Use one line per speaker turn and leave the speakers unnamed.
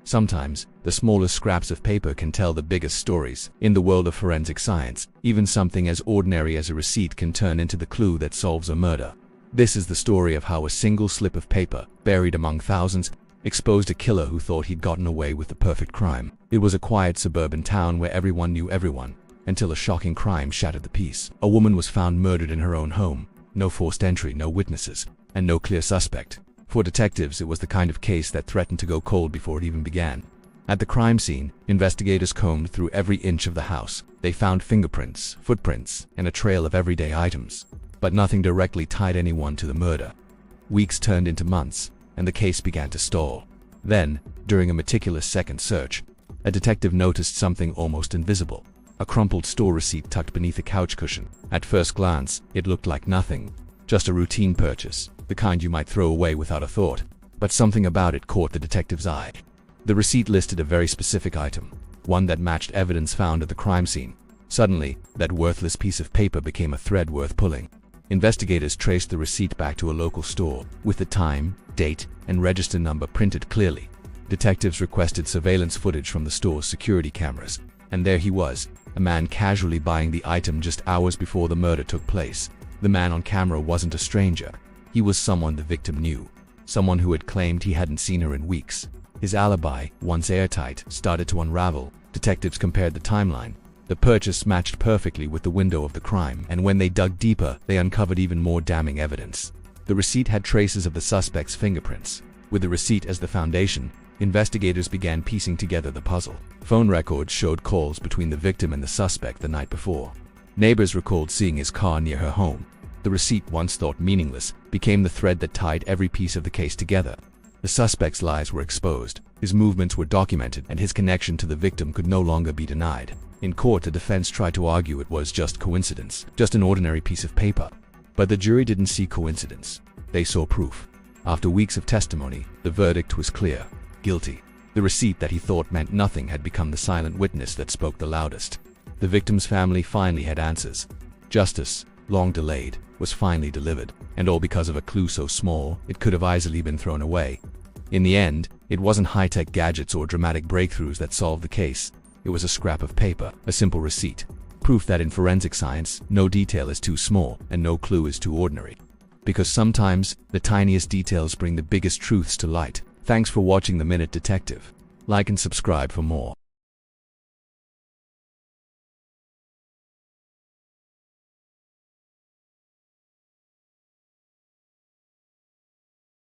Sometimes, the smallest scraps of paper can tell the biggest stories. In the world of forensic science, even something as ordinary as a receipt can turn into the clue that solves a murder. This is the story of how a single slip of paper, buried among thousands, exposed a killer who thought he'd gotten away with the perfect crime. It was a quiet suburban town where everyone knew everyone, until a shocking crime shattered the peace. A woman was found murdered in her own home. No forced entry, no witnesses, and no clear suspect. For detectives, it was the kind of case that threatened to go cold before it even began. At the crime scene, investigators combed through every inch of the house. They found fingerprints, footprints, and a trail of everyday items. But nothing directly tied anyone to the murder. Weeks turned into months, and the case began to stall. Then, during a meticulous second search, a detective noticed something almost invisible. A crumpled store receipt tucked beneath a couch cushion. At first glance, it looked like nothing. Just a routine purchase, the kind you might throw away without a thought. But something about it caught the detective's eye. The receipt listed a very specific item, one that matched evidence found at the crime scene. Suddenly, that worthless piece of paper became a thread worth pulling. Investigators traced the receipt back to a local store, with the time, date, and register number printed clearly. Detectives requested surveillance footage from the store's security cameras, and there he was, a man casually buying the item just hours before the murder took place. The man on camera wasn't a stranger. He was someone the victim knew, someone who had claimed he hadn't seen her in weeks. His alibi, once airtight, started to unravel. Detectives compared the timeline. The purchase matched perfectly with the window of the crime, and when they dug deeper, they uncovered even more damning evidence. The receipt had traces of the suspect's fingerprints. With the receipt as the foundation, investigators began piecing together the puzzle. Phone records showed calls between the victim and the suspect the night before. Neighbors recalled seeing his car near her home. The receipt, once thought meaningless, became the thread that tied every piece of the case together. The suspect's lies were exposed, his movements were documented, and his connection to the victim could no longer be denied. In court, the defense tried to argue it was just coincidence, just an ordinary piece of paper. But the jury didn't see coincidence. They saw proof. After weeks of testimony, the verdict was clear: guilty. The receipt that he thought meant nothing had become the silent witness that spoke the loudest. The victim's family finally had answers. Justice, long delayed, was finally delivered, and all because of a clue so small it could have easily been thrown away. In the end, it wasn't high-tech gadgets or dramatic breakthroughs that solved the case. It was a scrap of paper, a simple receipt. Proof that in forensic science, no detail is too small and no clue is too ordinary. Because sometimes, the tiniest details bring the biggest truths to light. Thanks for watching The Minute Detective. Like and subscribe for more.